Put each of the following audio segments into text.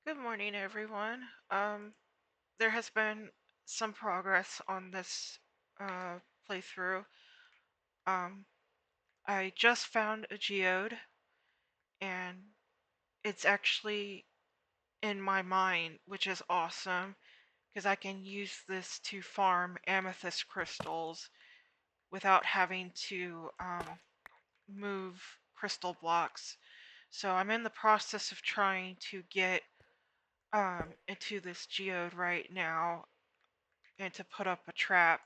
Good morning, everyone. There has been some progress on this uh, playthrough. Um, I just found a geode, and it's actually in my mine, which is awesome because I can use this to farm amethyst crystals without having to move crystal blocks. So I'm in the process of trying to get into this geode right now and to put up a trap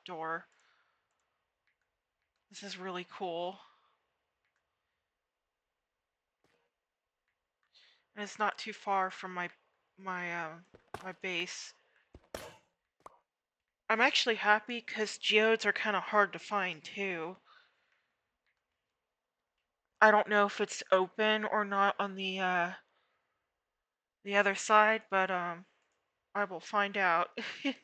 door. This is really cool. And it's not too far from my base. I'm actually happy because geodes are kind of hard to find too. I don't know if it's open or not on the other side, but I will find out. Because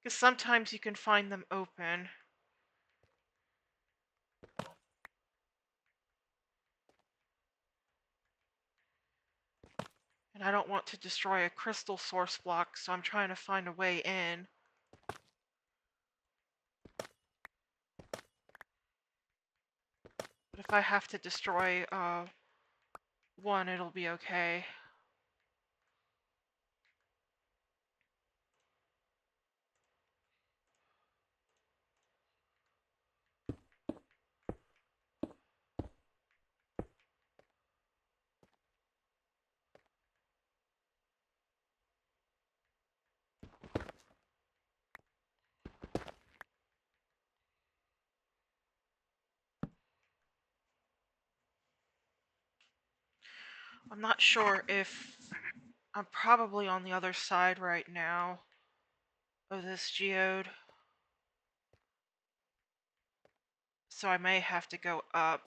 sometimes you can find them open. And I don't want to destroy a crystal source block, so I'm trying to find a way in. But if I have to destroy one, it'll be okay. I'm not sure if I'm probably on the other side right now of this geode, so I may have to go up.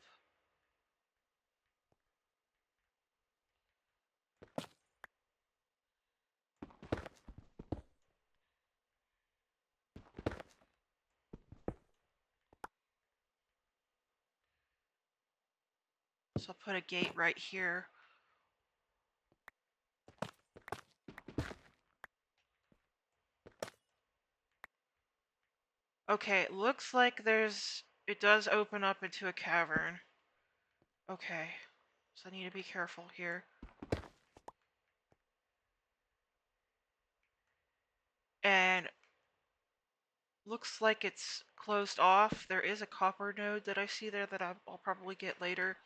So I'll put a gate right here. Okay, it looks like it does open up into a cavern. Okay, so I need to be careful here. And looks like it's closed off. There is a copper node that I see there that I'll probably get later.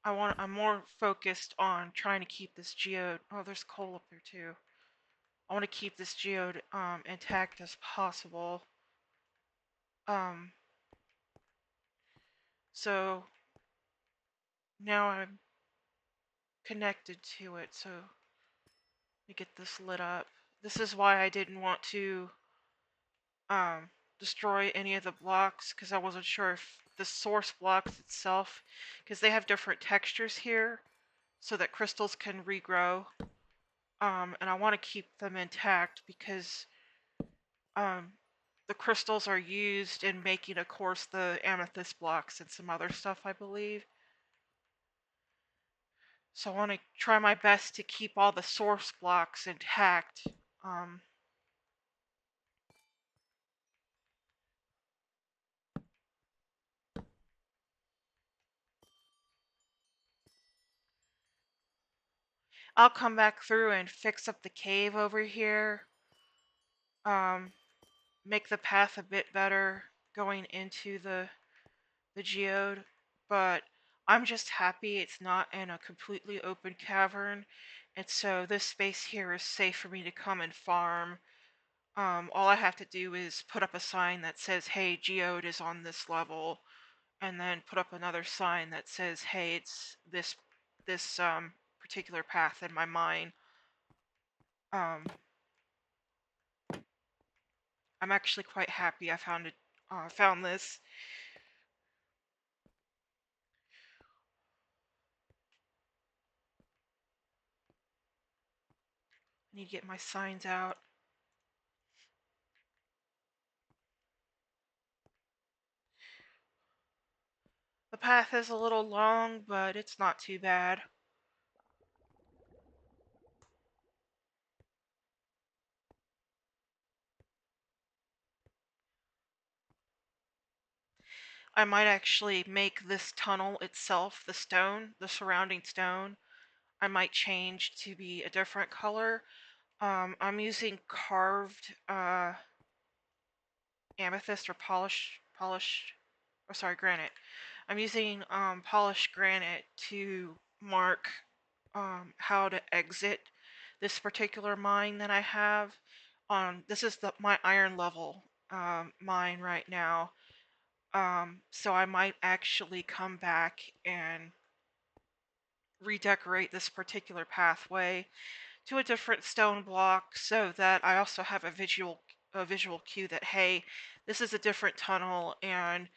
I'm more focused on trying to keep this geode. Oh, there's coal up there too. I want to keep this geode intact as possible. Um, so now I'm connected to it. So let me get this lit up. This is why I didn't want to um, destroy any of the blocks because I wasn't sure if the source blocks itself, because they have different textures here so that crystals can regrow. And I want to keep them intact because um, the crystals are used in making, of course, the amethyst blocks and some other stuff, I believe. So I want to try my best to keep all the source blocks intact. Um, I'll come back through and fix up the cave over here. Um, make the path a bit better going into the geode, but I'm just happy it's not in a completely open cavern, and so this space here is safe for me to come and farm. All I have to do is put up a sign that says, "Hey, geode is on this level," and then put up another sign that says, "Hey, it's this particular path in my mine." Um, I'm actually quite happy I found this. I need to get my signs out. The path is a little long, but it's not too bad. I might actually make this tunnel itself, the stone, the surrounding stone, I might change to be a different color. I'm using carved amethyst or granite. I'm using polished granite to mark how to exit this particular mine that I have. This is my iron level mine right now. So I might actually come back and redecorate this particular pathway to a different stone block so that I also have a visual cue that, hey, this is a different tunnel and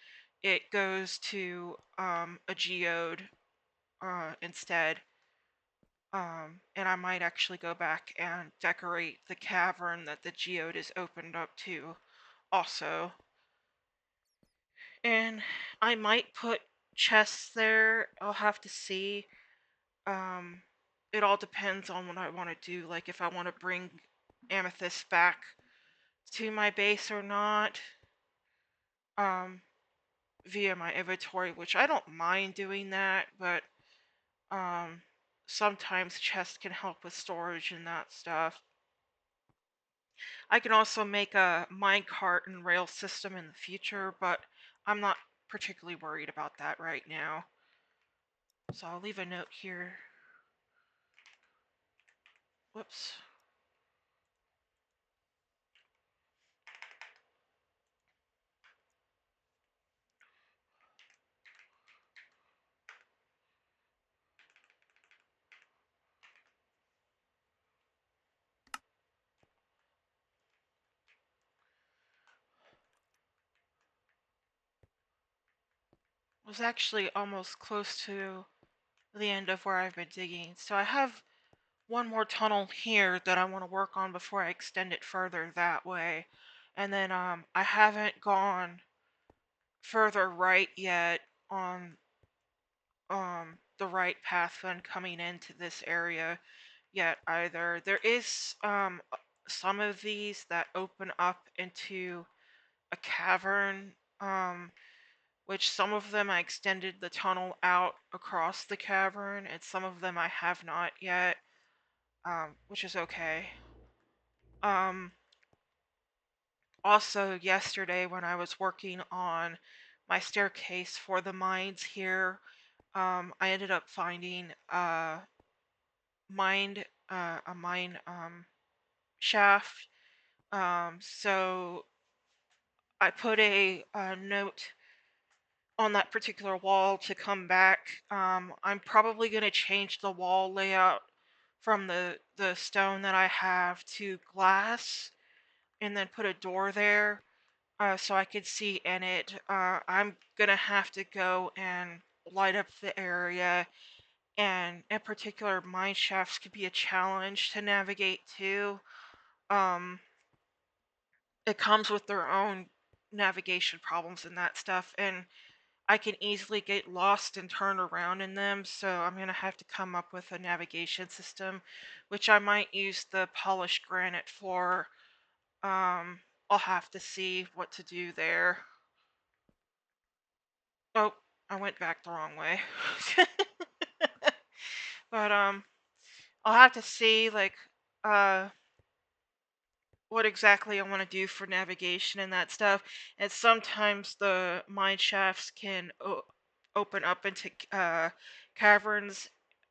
it goes to a geode instead. And I might actually go back and decorate the cavern that the geode is opened up to also. And I might put chests there. I'll have to see. Um, it all depends on what I want to do. Like if I want to bring amethyst back to my base or not, um, via my inventory, which I don't mind doing that, but um, sometimes chests can help with storage and that stuff. I can also make a minecart and rail system in the future, but I'm not particularly worried about that right now. So I'll leave a note here. Whoops. Was actually almost close to the end of where I've been digging. So I have one more tunnel here that I want to work on before I extend it further that way. And then I haven't gone further right yet on the right path when coming into this area yet either. There is some of these that open up into a cavern, which some of them I extended the tunnel out across the cavern, and some of them I have not yet, which is okay. Um, Also, yesterday when I was working on my staircase for the mines here, I ended up finding mined a mine shaft. So I put a note on that particular wall to come back. I'm probably going to change the wall layout from the stone that I have to glass and then put a door there so I could see in it. I'm going to have to go and light up the area, and in particular mine shafts could be a challenge to navigate too. Um, it comes with their own navigation problems and that stuff, and I can easily get lost and turn around in them, so I'm going to have to come up with a navigation system, which I might use the polished granite for. Um, I'll have to see what to do there. Oh, I went back the wrong way. But I'll have to see like uh what exactly I want to do for navigation and that stuff. And sometimes the mine shafts can open up into caverns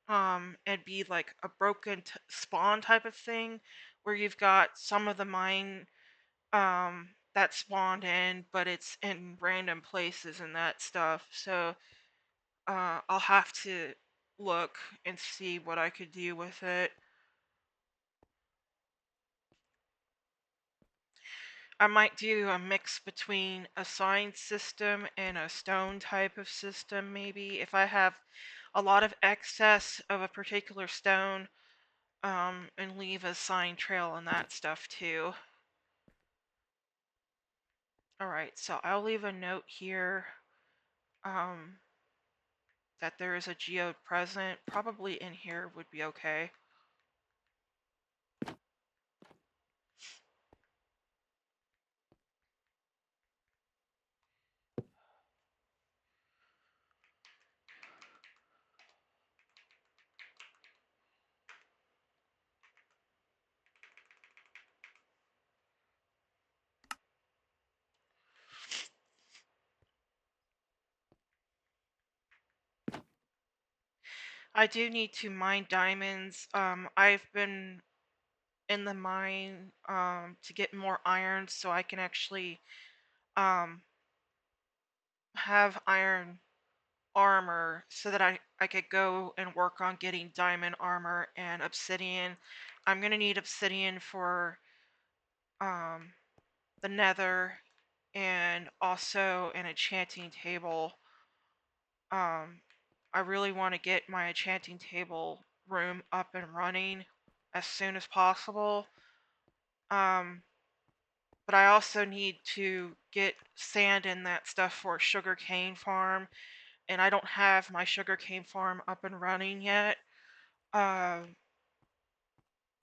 and be like a broken spawn type of thing where you've got some of the mine that spawned in, but it's in random places and that stuff. So I'll have to look and see what I could do with it. I might do a mix between a sign system and a stone type of system, maybe. If I have a lot of excess of a particular stone, and leave a sign trail and that stuff too. Alright, so I'll leave a note here, um, that there is a geode present. Probably in here would be okay. I do need to mine diamonds. I've been in the mine to get more iron so I can actually um have iron armor so that I could go and work on getting diamond armor and obsidian. I'm gonna need obsidian for um the nether and also an enchanting table. Um I really want to get my enchanting table room up and running as soon as possible. Um but I also need to get sand and that stuff for a sugarcane farm, and I don't have my sugarcane farm up and running yet. Um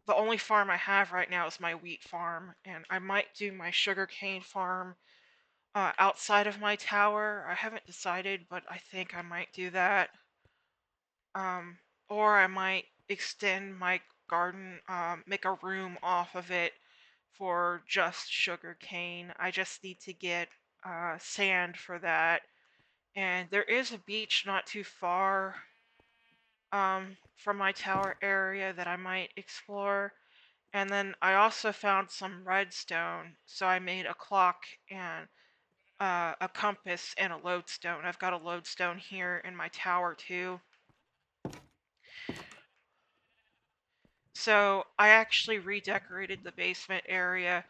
the only farm I have right now is my wheat farm, and I might do my sugarcane farm outside of my tower. I haven't decided, but I think I might do that. Um, or I might extend my garden, make a room off of it for just sugarcane. I just need to get sand for that. And there is a beach not too far from my tower area that I might explore. And then I also found some redstone, so I made a clock and a compass and a lodestone. I've got a lodestone here in my tower too. So I actually redecorated the basement area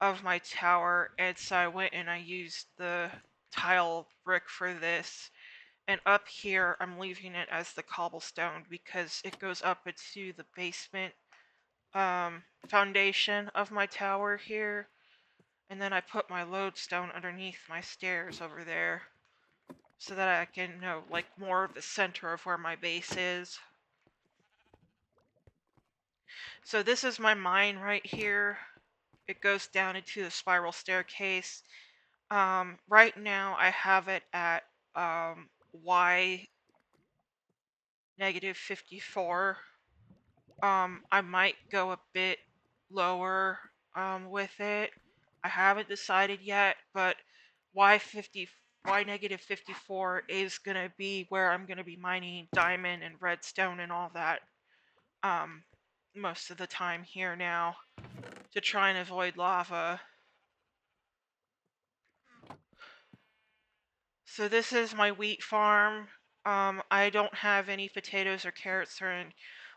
of my tower, and so I went and I used the tile brick for this. And up here, I'm leaving it as the cobblestone because it goes up into the basement foundation of my tower here. And then I put my lodestone underneath my stairs over there so that I can know, like, more of the center of where my base is. So this is my mine right here. It goes down into the spiral staircase. Right now I have it at Y negative 54. I might go a bit lower with it. I haven't decided yet, but Y50 Y negative 54 is gonna be where I'm gonna be mining diamond and redstone and all that um most of the time here now to try and avoid lava. So this is my wheat farm. I don't have any potatoes or carrots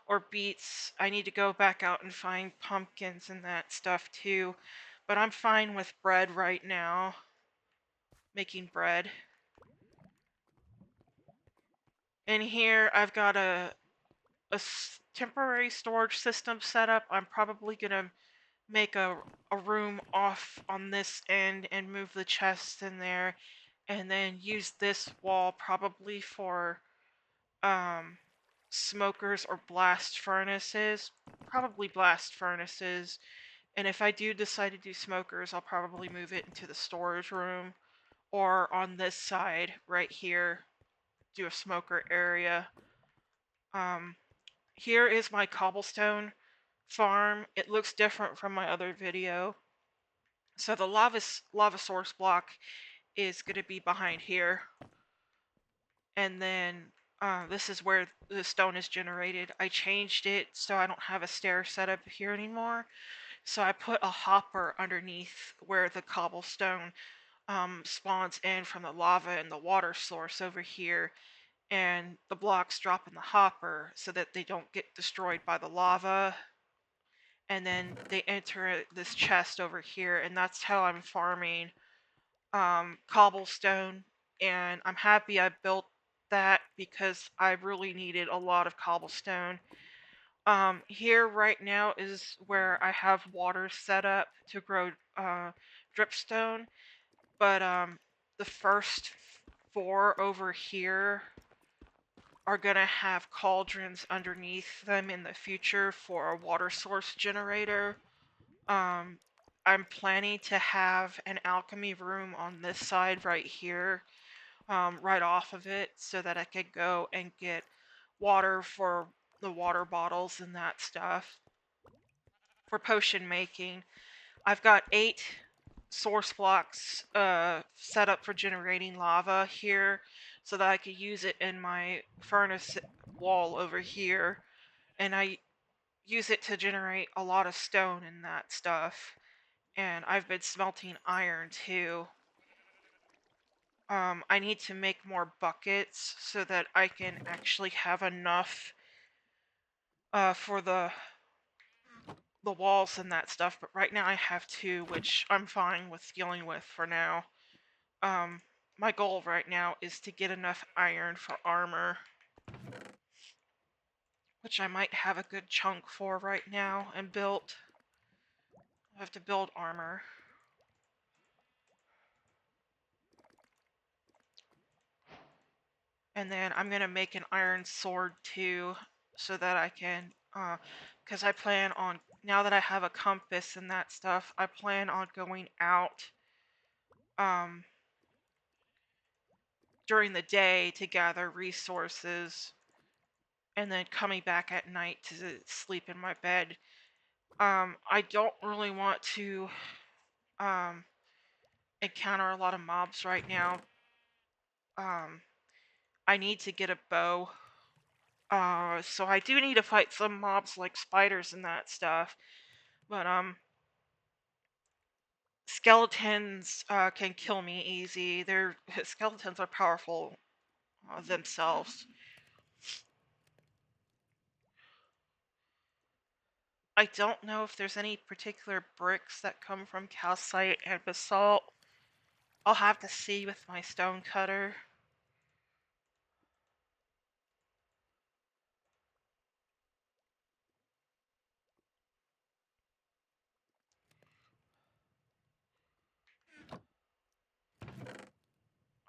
or beets. I need to go back out and find pumpkins and that stuff too. But I'm fine with bread right now, making bread. And here I've got a temporary storage system set up. I'm probably gonna make a room off on this end and move the chests in there, and then use this wall probably for um smokers or blast furnaces, probably blast furnaces. And if I do decide to do smokers, I'll probably move it into the storage room, or on this side right here do a smoker area. um Here is my cobblestone farm. It looks different from my other video. So the lava source block is going to be behind here, and then this is where the stone is generated. I changed it so I don't have a stair set up here anymore. So I put a hopper underneath where the cobblestone spawns in from the lava and the water source over here, and the blocks drop in the hopper so that they don't get destroyed by the lava. And then they enter this chest over here, and that's how I'm farming cobblestone. And I'm happy I built that because I really needed a lot of cobblestone. Here right now is where I have water set up to grow dripstone, but the first four over here are gonna have cauldrons underneath them in the future for a water source generator. Um, I'm planning to have an alchemy room on this side right here, right off of it, so that I could go and get water for the water bottles and that stuff for potion making. I've got 8 source blocks set up for generating lava here so that I could use it in my furnace wall over here, and I use it to generate a lot of stone and that stuff. And I've been smelting iron too. I need to make more buckets so that I can actually have enough for the walls and that stuff. But right now I have two, which I'm fine with dealing with for now. Um, my goal right now is to get enough iron for armor, which I might have a good chunk for right now and built. I have to build armor. And then I'm gonna make an iron sword too, so that I can, because I plan on, now that I have a compass and that stuff, I plan on going out, um, during the day to gather resources, and then coming back at night to sleep in my bed. I don't really want to, um, encounter a lot of mobs right now. Um, I need to get a bow. So I do need to fight some mobs like spiders and that stuff. But skeletons can kill me easy. Their skeletons are powerful themselves. I don't know if there's any particular bricks that come from calcite and basalt. I'll have to see with my stone cutter.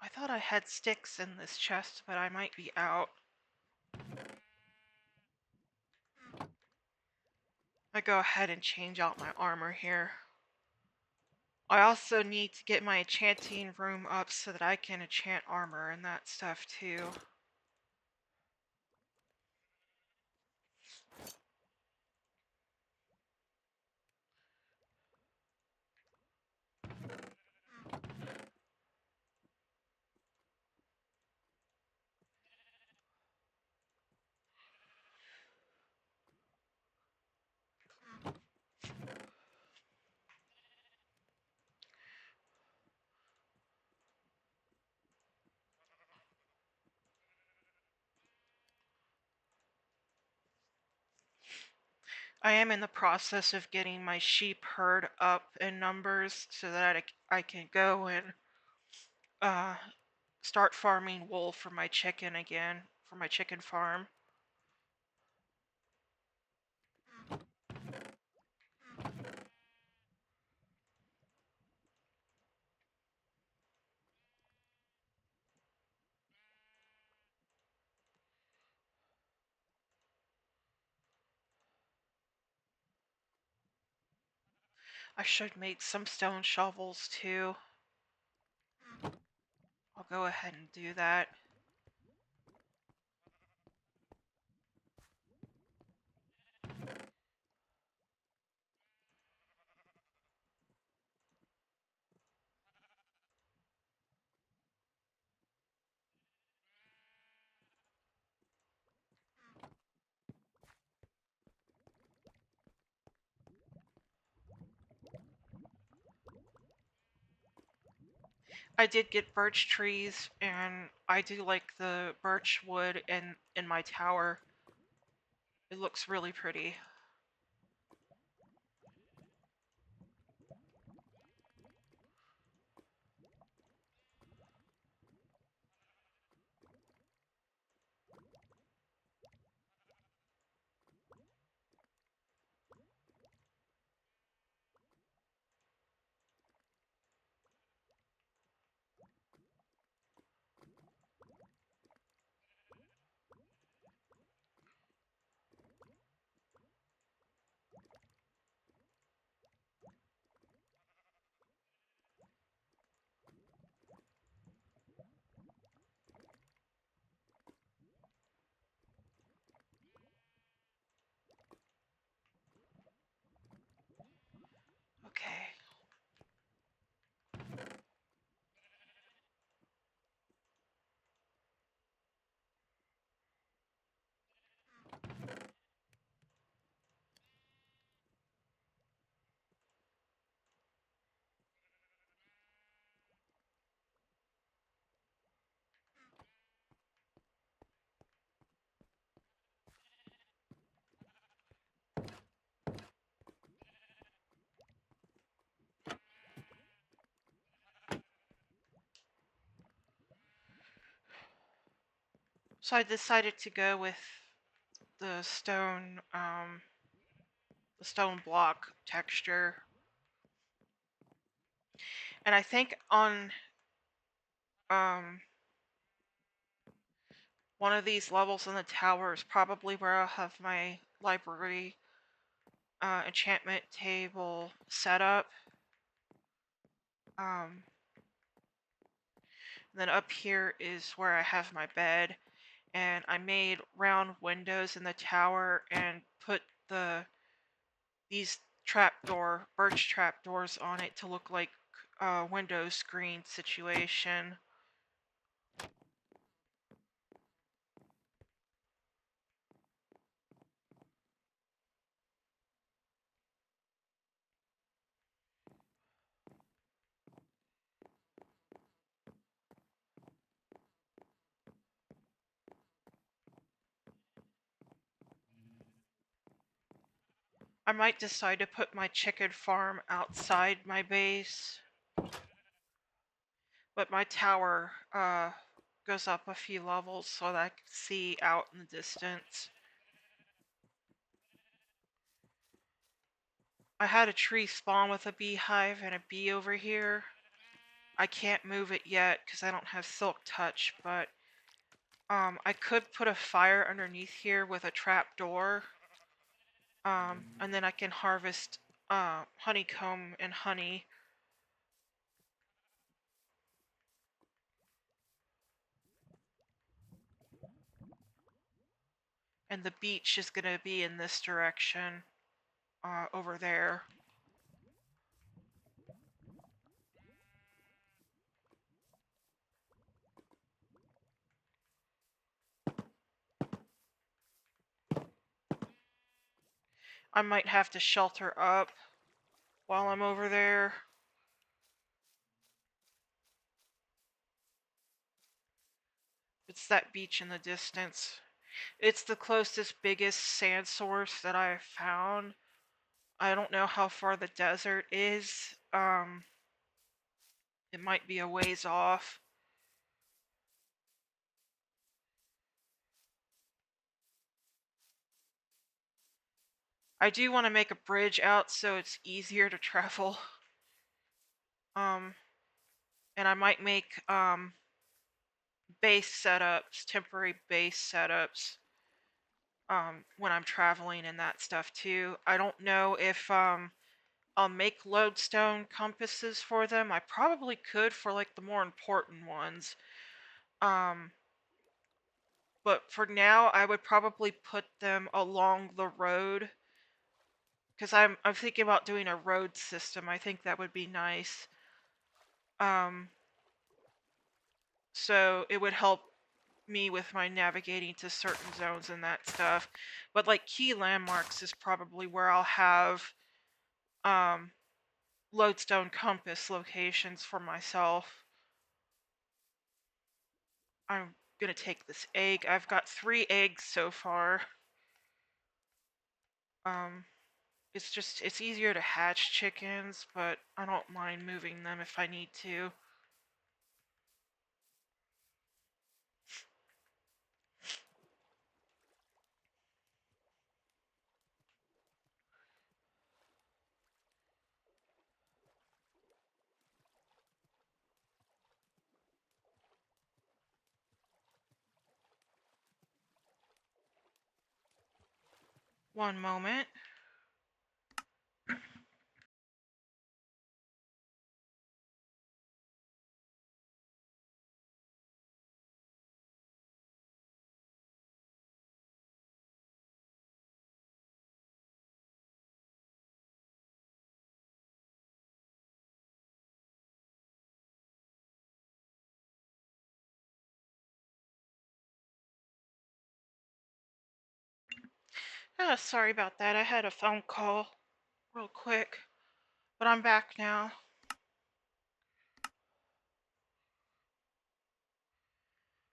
I thought I had sticks in this chest, but I might be out. I go ahead and change out my armor here. I also need to get my enchanting room up so that I can enchant armor and that stuff too. I am in the process of getting my sheep herd up in numbers so that I can go and uh, start farming wool for my chicken again, for my chicken farm. I should make some stone shovels too. I'll go ahead and do that. I did get birch trees, and I do like the birch wood in my tower. It looks really pretty. So I decided to go with the stone block texture. And I think on um, one of these levels in the tower is probably where I'll have my library enchantment table set up. Um, then up here is where I have my bed, and I made round windows in the tower and put these birch trapdoors on it to look like a window screen situation. I might decide to put my chicken farm outside my base, but my tower goes up a few levels so that I can see out in the distance. I had a tree spawn with a beehive and a bee over here. I can't move it yet because I don't have silk touch, but I could put a fire underneath here with a trap door. And then I can harvest honeycomb and honey. And the beach is going to be in this direction over there. I might have to shelter up while I'm over there. It's that beach in the distance. It's the closest, biggest sand source that I have found. I don't know how far the desert is. It might be a ways off. I do want to make a bridge out so it's easier to travel. And I might make base setups, temporary base setups when I'm traveling and that stuff too. I don't know if I'll make lodestone compasses for them. I probably could for like the more important ones. But for now I would probably put them along the road because I'm thinking about doing a road system. I think that would be nice. So it would help me with my navigating to certain zones and that stuff. But like key landmarks is probably where I'll have lodestone compass locations for myself. I'm gonna take this egg. I've got 3 eggs so far. It's easier to hatch chickens, but I don't mind moving them if I need to. One moment. Oh, sorry about that. I had a phone call real quick, but I'm back now.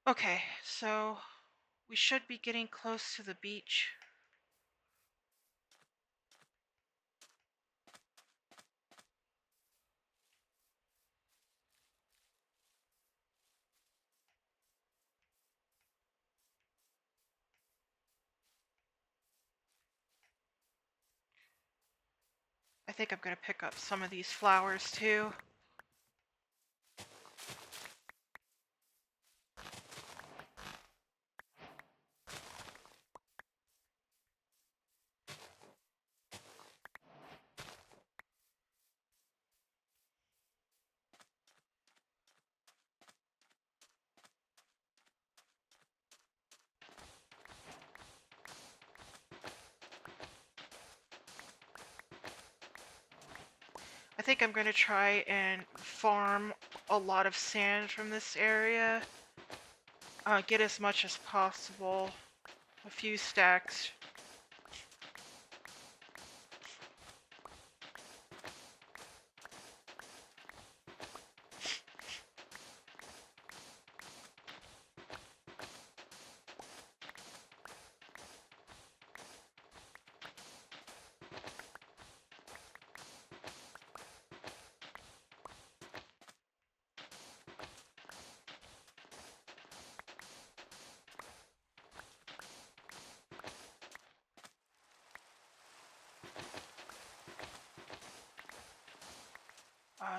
Okay, so we should be getting close to the beach. I think I'm gonna pick up some of these flowers too. I think I'm gonna try and farm a lot of sand from this area. Get as much as possible. A few stacks.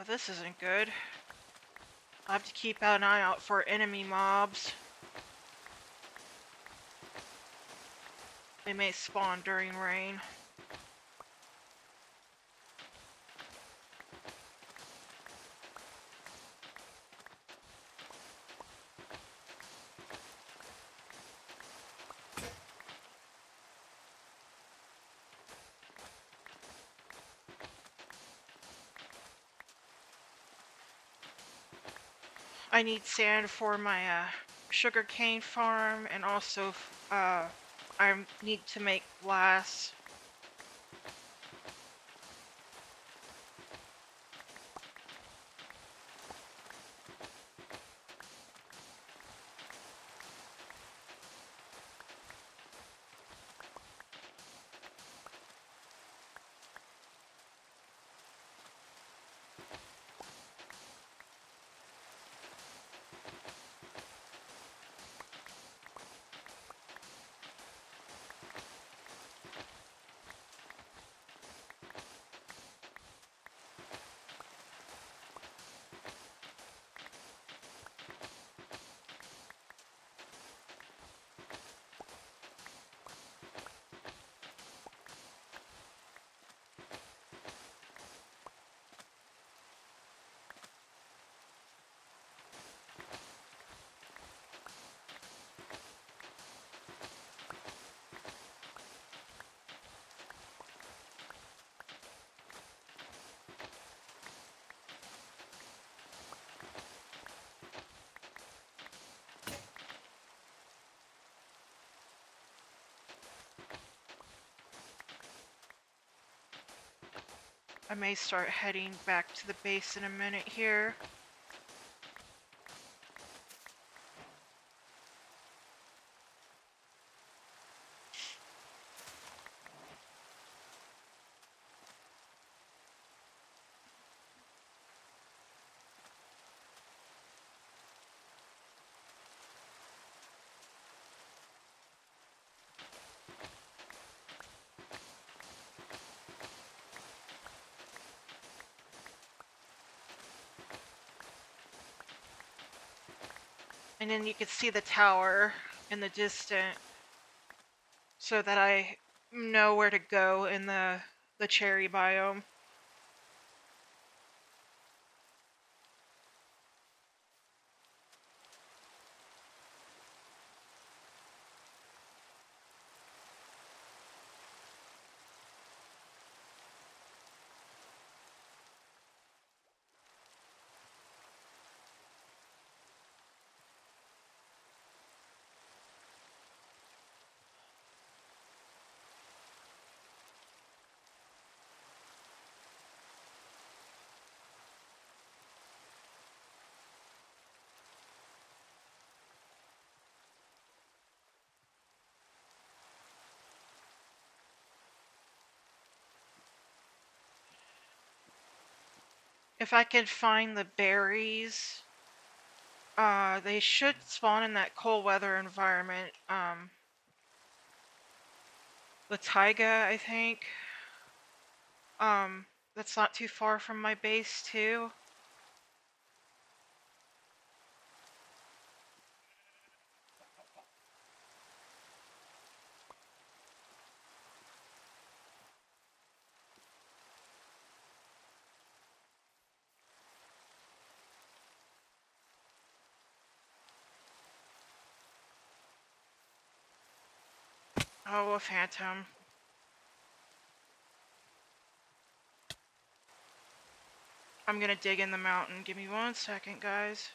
This isn't good. I'll have to keep an eye out for enemy mobs. They may spawn during rain. I need sand for my sugarcane farm, and also I need to make glass. I may start heading back to the base in a minute here. And then you can see the tower in the distance, so that I know where to go in the cherry biome. If I can find the berries, they should spawn in that cold weather environment. The taiga, I think. that's not too far from my base, too. Oh, a phantom. I'm gonna dig in the mountain. Give me 1 second, guys.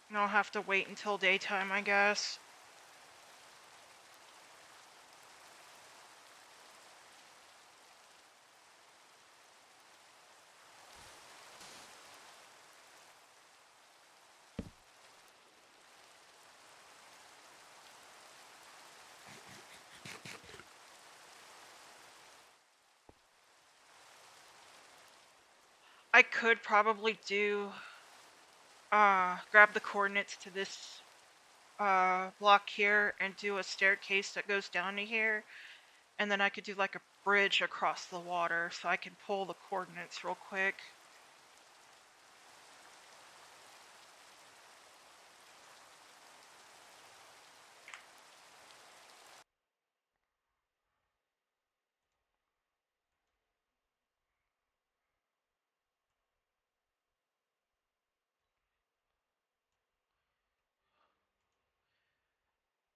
And I'll have to wait until daytime, I guess. I could probably grab the coordinates to this block here and do a staircase that goes down to here, and then I could do like a bridge across the water so I can pull the coordinates real quick.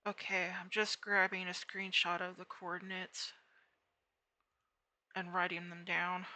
Okay, I'm just grabbing a screenshot of the coordinates and writing them down.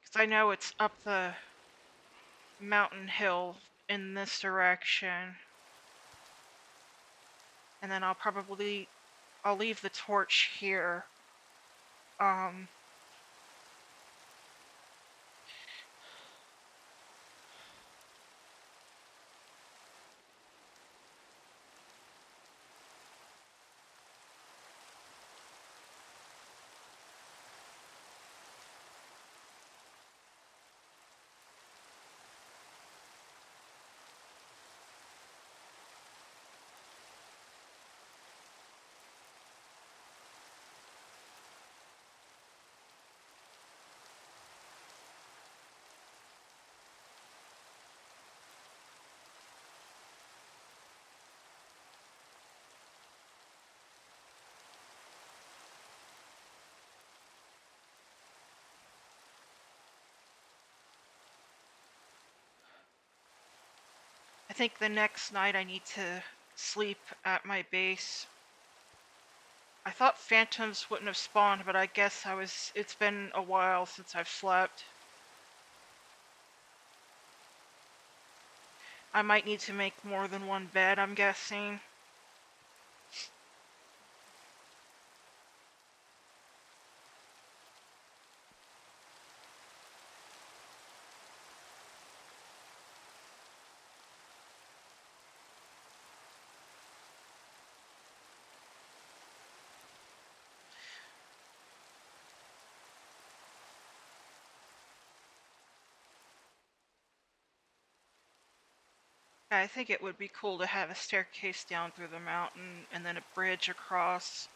Because I know it's up the mountain hill in this direction. And then I'll leave the torch here. I think the next night I need to sleep at my base. I thought phantoms wouldn't have spawned, but I guess it's been a while since I've slept. I might need to make more than one bed, I'm guessing. I think it would be cool to have a staircase down through the mountain and then a bridge across.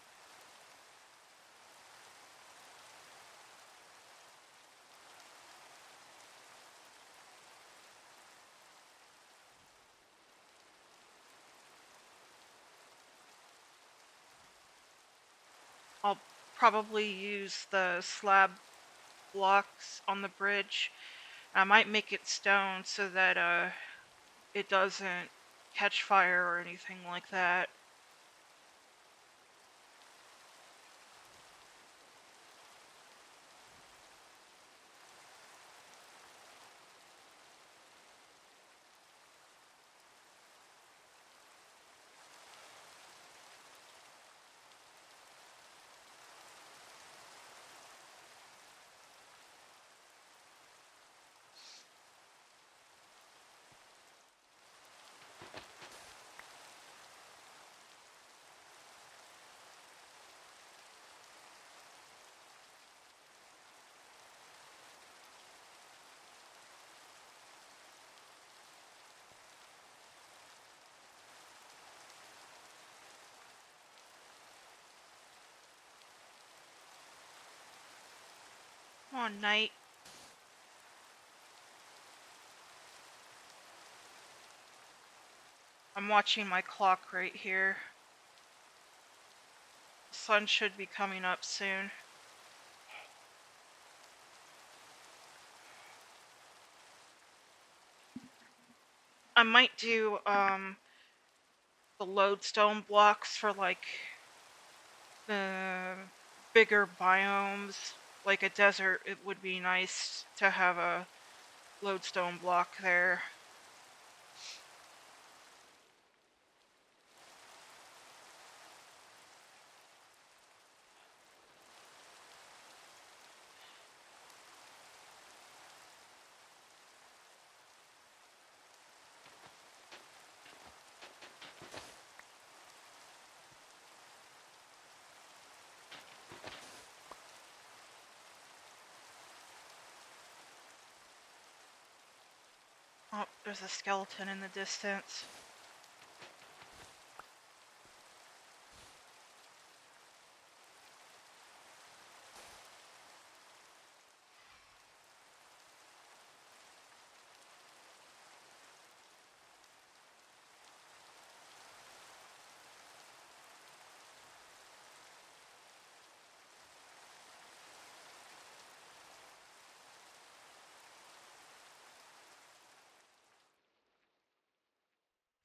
I'll probably use the slab blocks on the bridge. I might make it stone so that it doesn't catch fire or anything like that. Come on, night. I'm watching my clock right here. The sun should be coming up soon. I might do the lodestone blocks for like the bigger biomes. Like a desert, it would be nice to have a lodestone block there. Oh, there's a skeleton in the distance.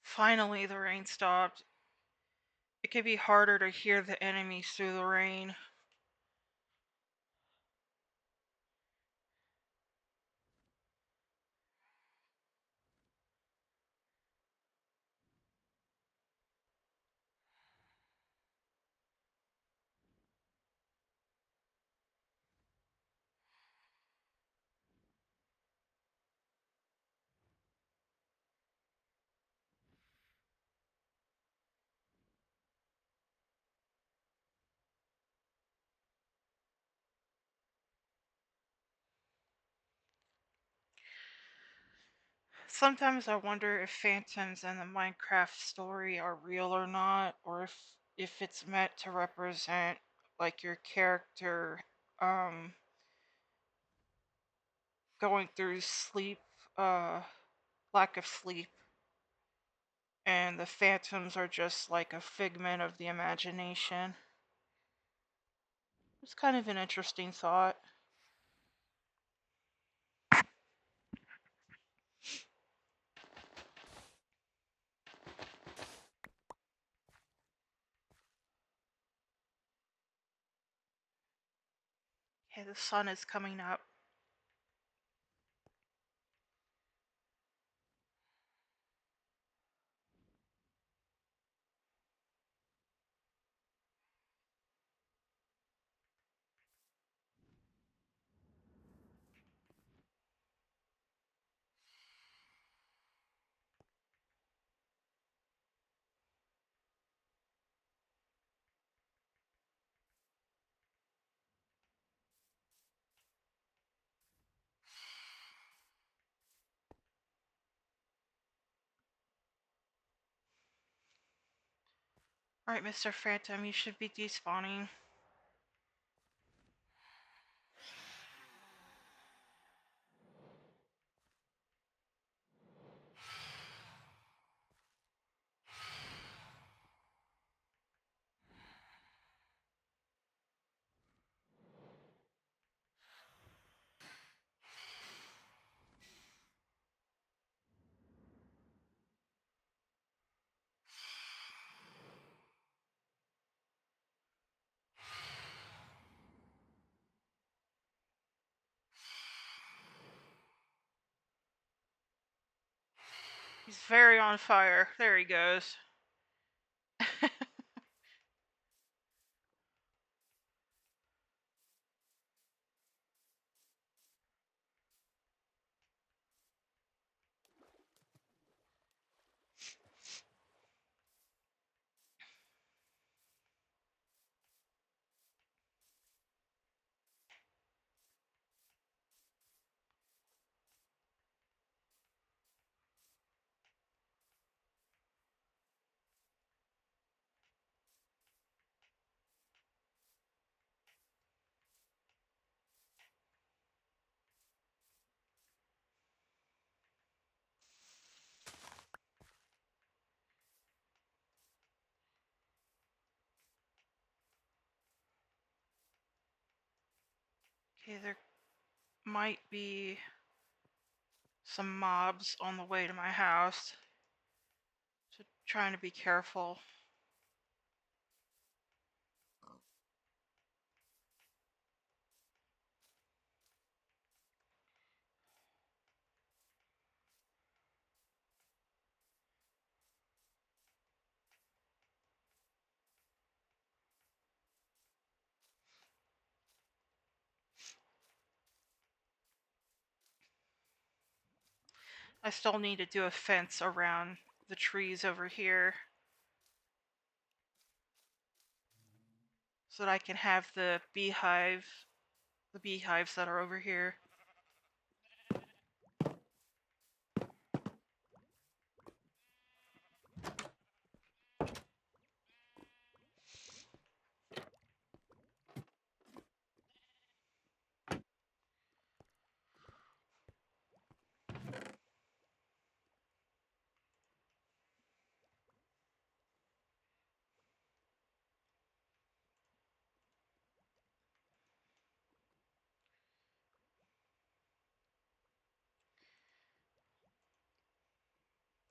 Finally, the rain stopped. It can be harder to hear the enemies through the rain. Sometimes I wonder if phantoms in the Minecraft story are real or not, or if it's meant to represent like your character um going through sleep, uh lack of sleep, and the phantoms are just like a figment of the imagination. It's kind of an interesting thought. Okay, the sun is coming up. Alright, Mr. Phantom, you should be despawning. He's very on fire. There he goes. Okay, there might be some mobs on the way to my house. So trying to be careful. I still need to do a fence around the trees over here so that I can have the beehives that are over here.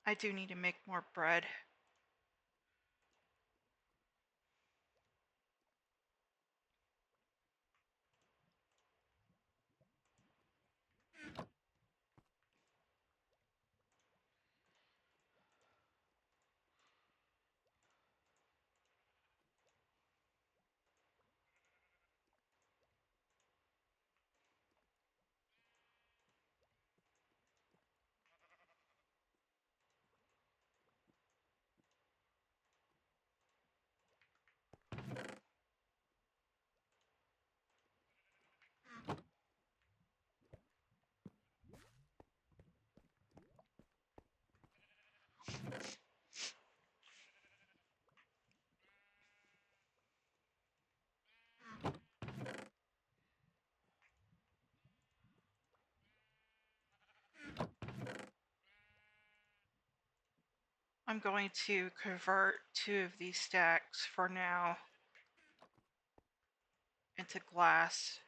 I do need to make more bread. I'm going to convert 2 of these stacks for now into glass.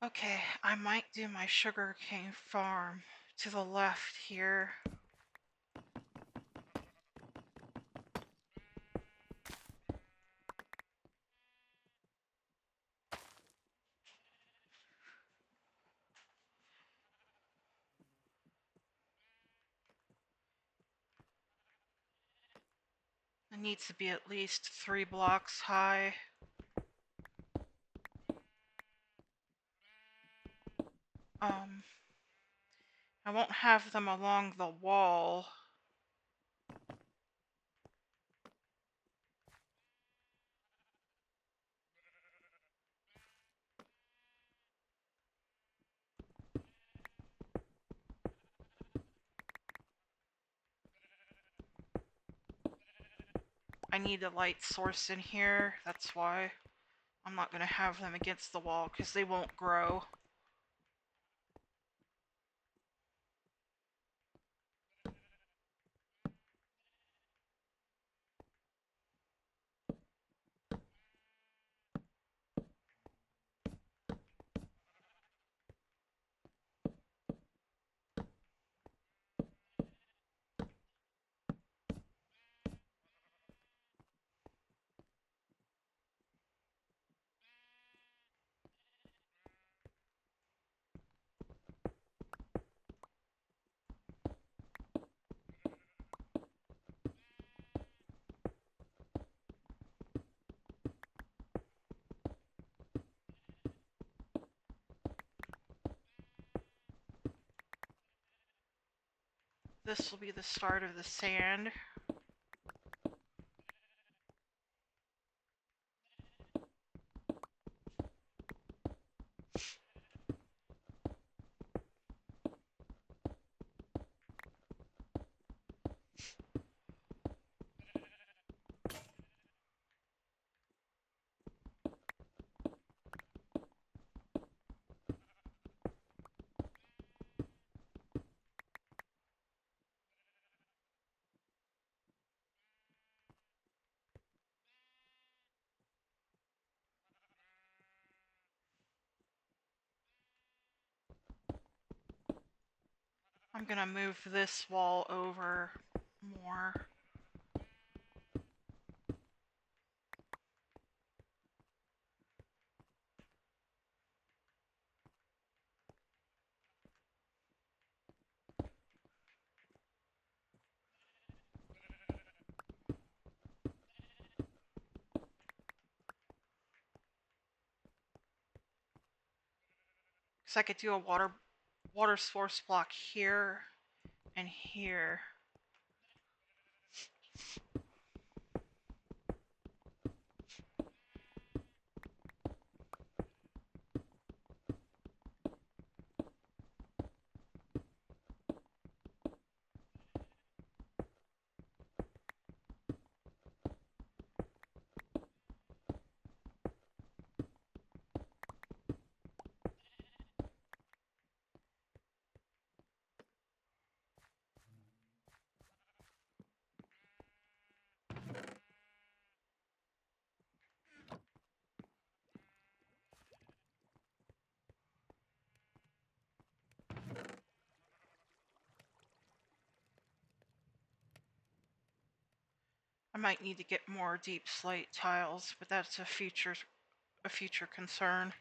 Okay, I might do my sugarcane farm to the left here. It needs to be at least 3 blocks high. I won't have them along the wall. I need a light source in here, that's why I'm not going to have them against the wall because they won't grow. This will be the start of the sand. I'm gonna move this wall over more. So I could do a water source block here and here. I might need to get more deep slate tiles, but that's a future concern.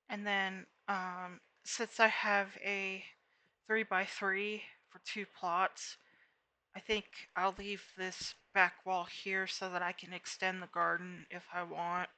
And then since I have a 3x3 for 2 plots, I think I'll leave this back wall here so that I can extend the garden if I want.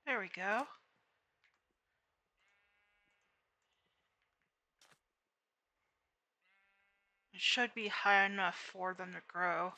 There we go. It should be high enough for them to grow.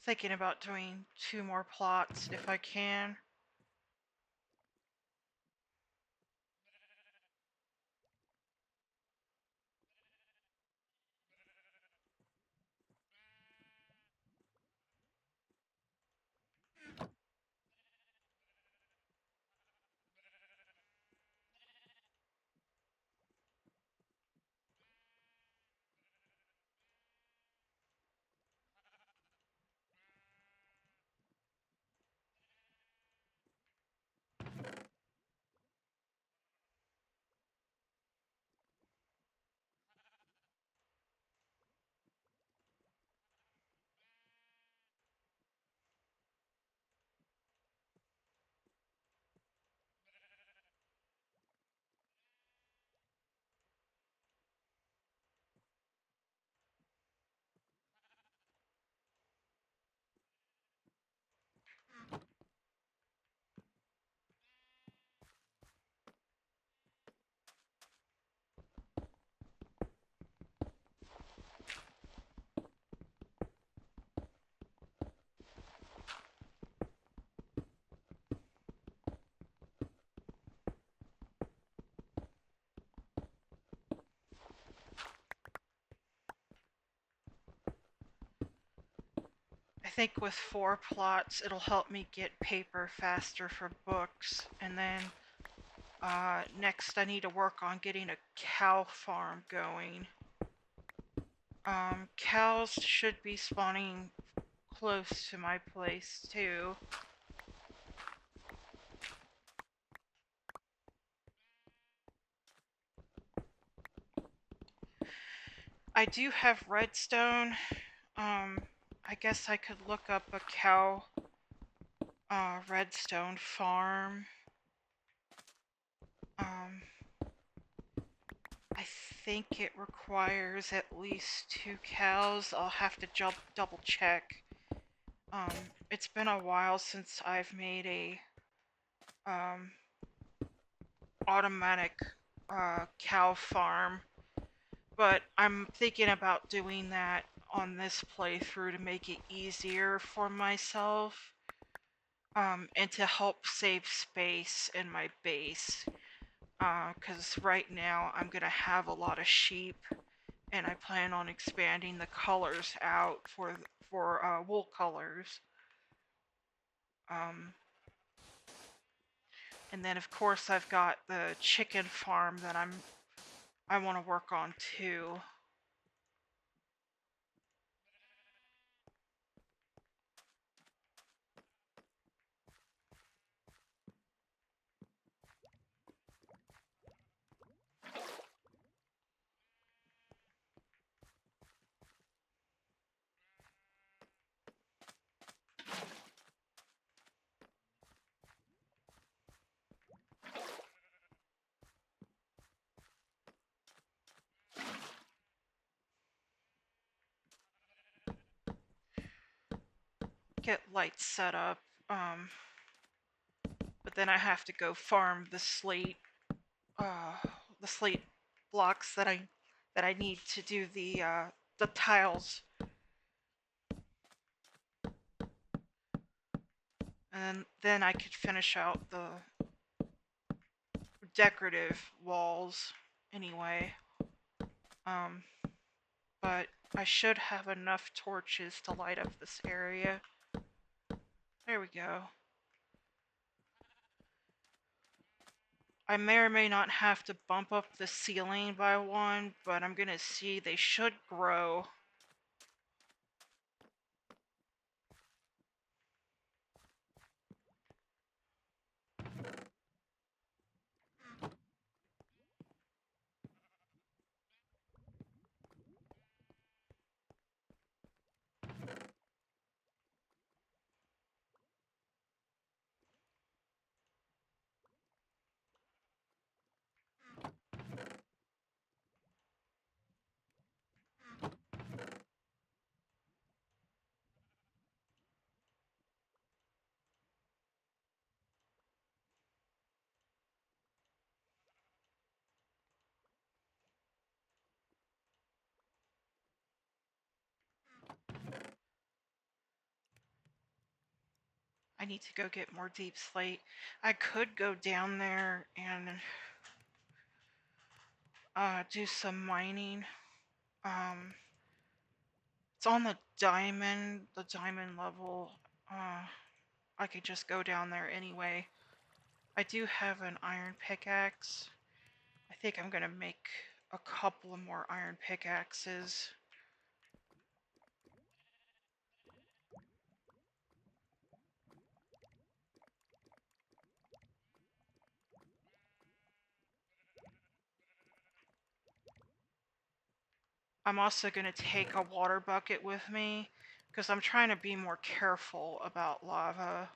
thinking about doing 2 more plots if I can. I think with 4 plots, it'll help me get paper faster for books. And then next, I need to work on getting a cow farm going. Cows should be spawning close to my place too. I do have redstone. I guess I could look up a cow redstone farm. I think it requires at least 2 cows. I'll have to double check. It's been a while since I've made a automatic cow farm, but I'm thinking about doing that on this playthrough to make it easier for myself, and to help save space in my base, because right now I'm gonna have a lot of sheep, and I plan on expanding the colors out for wool colors. And then of course I've got the chicken farm that I want to work on too. Get lights set up, but then I have to go farm the slate blocks that I need to do the tiles, and then I could finish out the decorative walls anyway. But I should have enough torches to light up this area. There we go. I may or may not have to bump up the ceiling by 1, but I'm gonna see. They should grow. I need to go get more deep slate. I could go down there and do some mining. It's on the diamond level. I could just go down there anyway. I do have an iron pickaxe. I think I'm gonna make a couple of more iron pickaxes. I'm also gonna take a water bucket with me because I'm trying to be more careful about lava.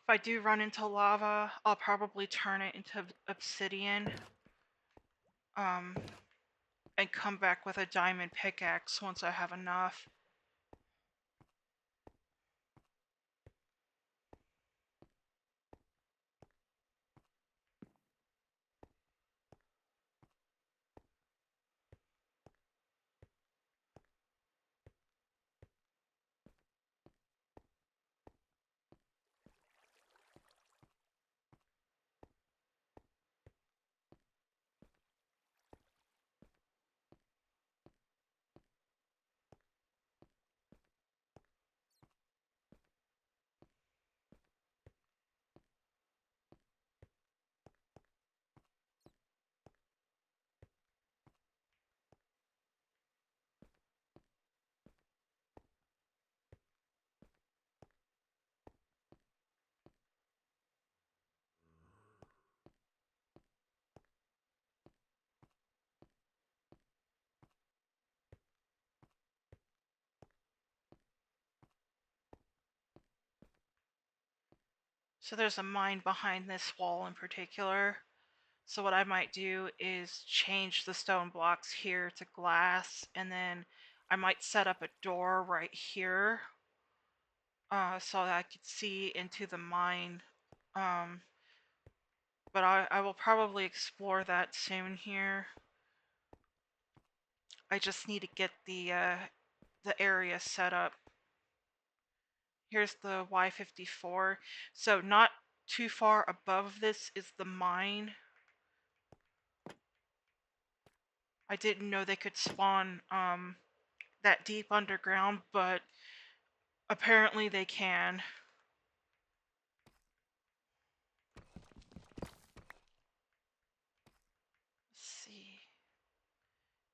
If I do run into lava, I'll probably turn it into obsidian. And come back with a diamond pickaxe once I have enough. So there's a mine behind this wall in particular. So what I might do is change the stone blocks here to glass, and then I might set up a door right here so that I could see into the mine. But I will probably explore that soon here. I just need to get the area set up. Here's the Y54. So not too far above this is the mine. I didn't know they could spawn that deep underground, but apparently they can. Let's see.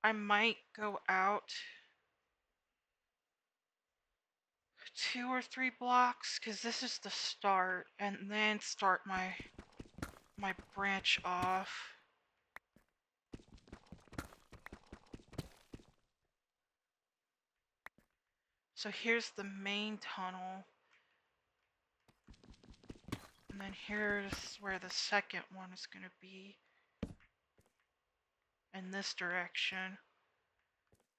I might go out 2 or 3 blocks because this is the start, and then start my branch off. So here's the main tunnel, and then here's where the second one is going to be in this direction,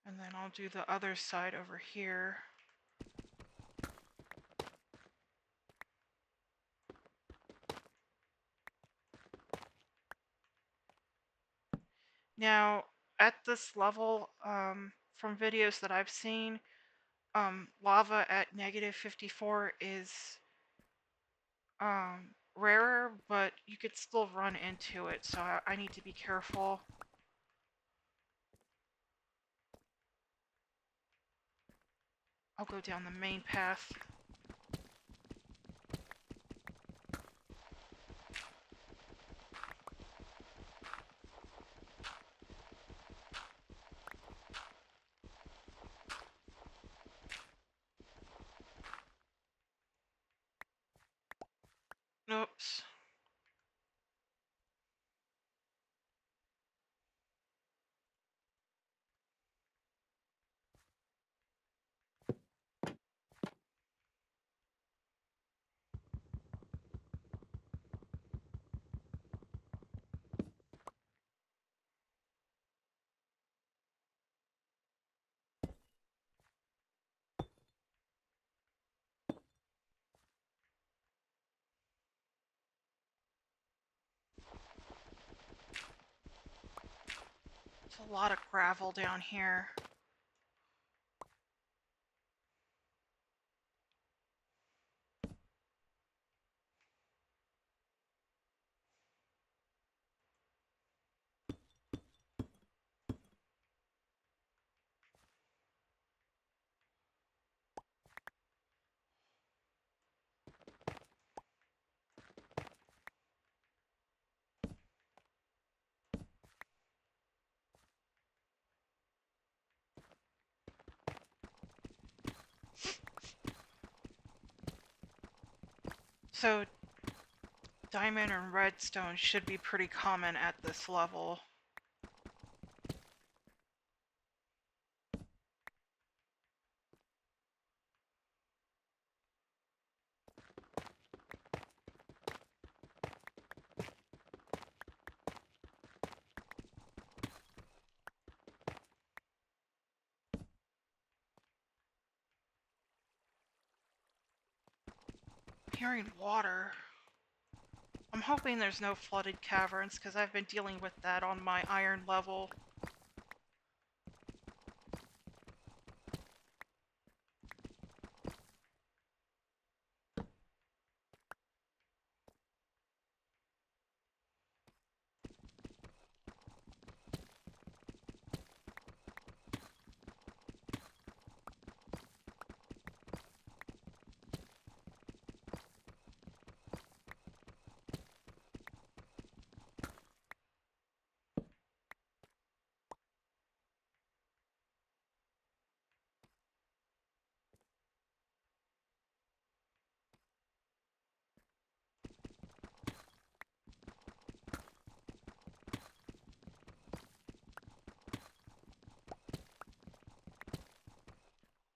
and then I'll do the other side over here. Now, at this level, from videos that I've seen, lava at -54 is rarer, but you could still run into it, so I need to be careful. I'll go down the main path. Oops. a lot of gravel down here. So diamond and redstone should be pretty common at this level. I'm hearing water. I'm hoping there's no flooded caverns, because I've been dealing with that on my iron level.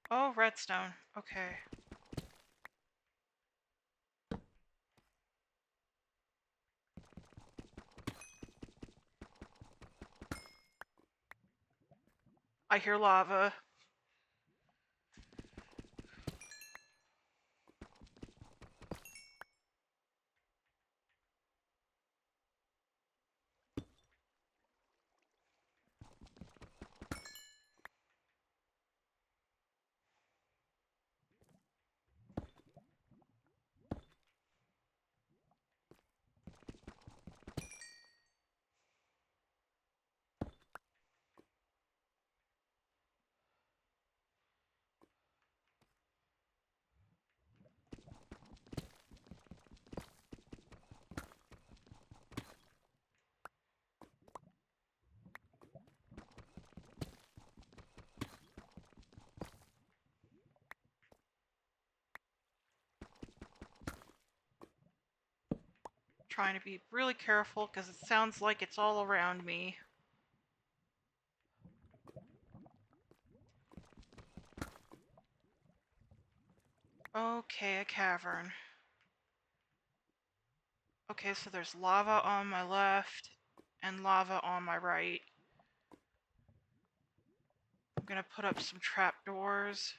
Oh, redstone. Okay. I hear lava. Trying to be really careful because it sounds like it's all around me. Okay, a cavern. Okay, so there's lava on my left and lava on my right. I'm gonna put up some trapdoors.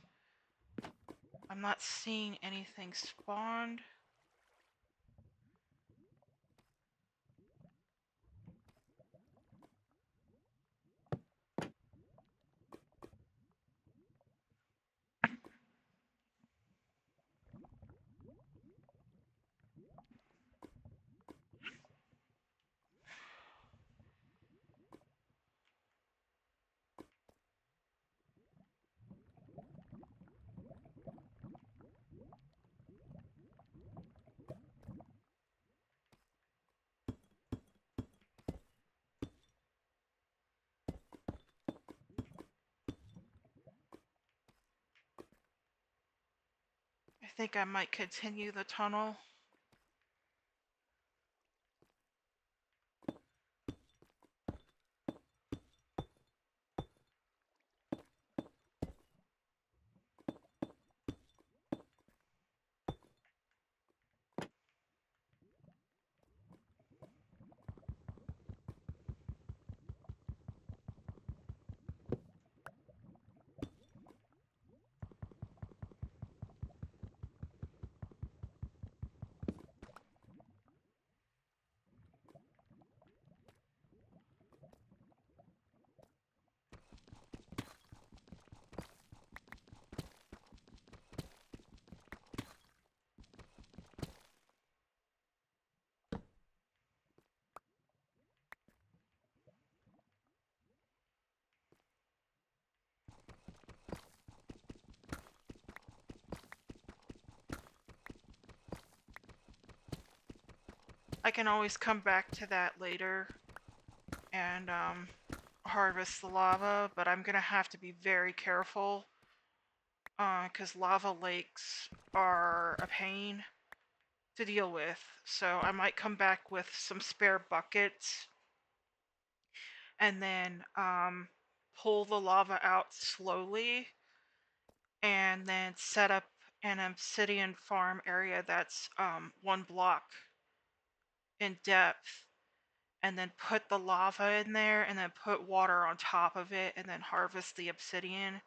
I'm not seeing anything spawned. I think I might continue the tunnel. I can always come back to that later and harvest the lava, but I'm gonna have to be very careful because lava lakes are a pain to deal with. So I might come back with some spare buckets and then pull the lava out slowly and then set up an obsidian farm area that's 1 block in depth, and then put the lava in there and then put water on top of it and then harvest the obsidian.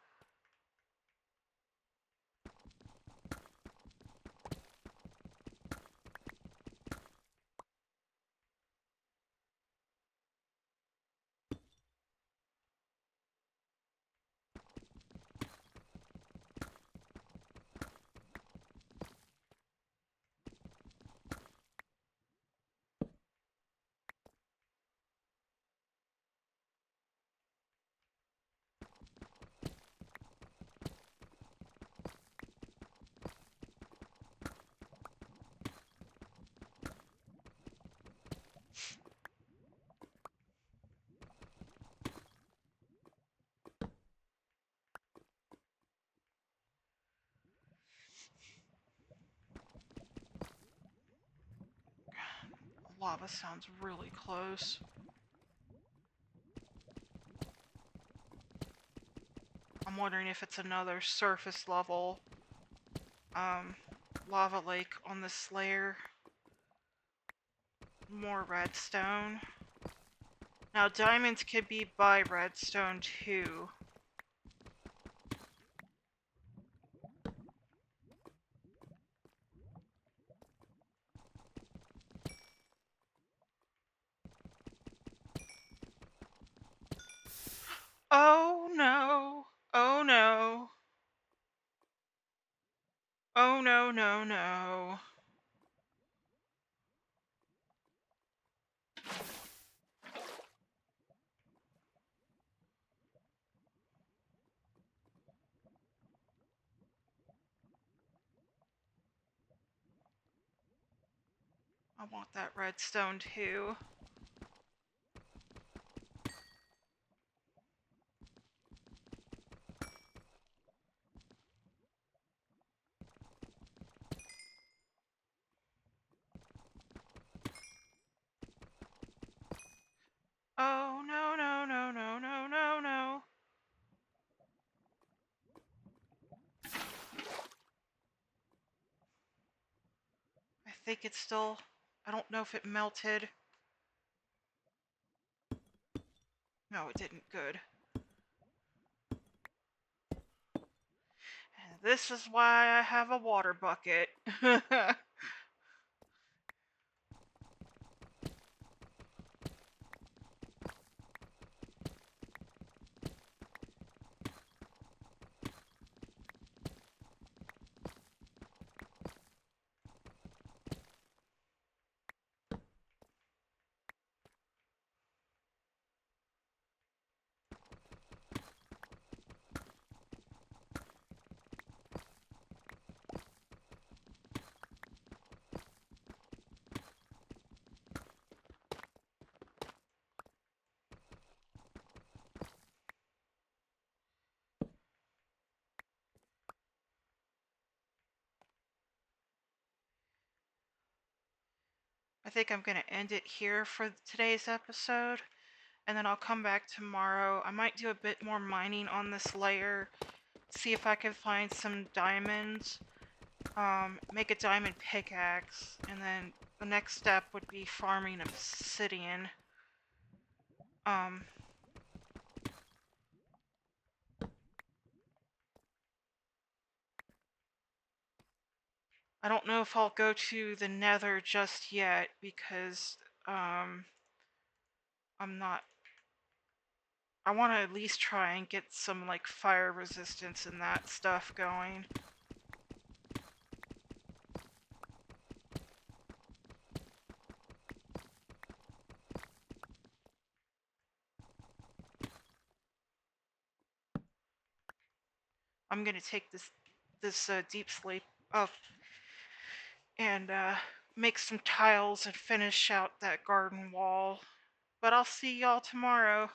Lava sounds really close. I'm wondering if it's another surface level lava lake on this layer. More redstone. Now diamonds can be by redstone too. Oh no! Oh no! Oh no, no, no. I want that redstone too. Oh no, no, no, no, no, no, no. I think it's still... I don't know if it melted. No, it didn't. Good. And this is why I have a water bucket. I think I'm going to end it here for today's episode, and then I'll come back tomorrow. I might do a bit more mining on this layer, see if I can find some diamonds, make a diamond pickaxe, and then the next step would be farming obsidian. I don't know if I'll go to the Nether just yet because I'm not... I want to at least try and get some like fire resistance and that stuff going. I'm gonna take this deep sleep up and make some tiles and finish out that garden wall. But I'll see y'all tomorrow.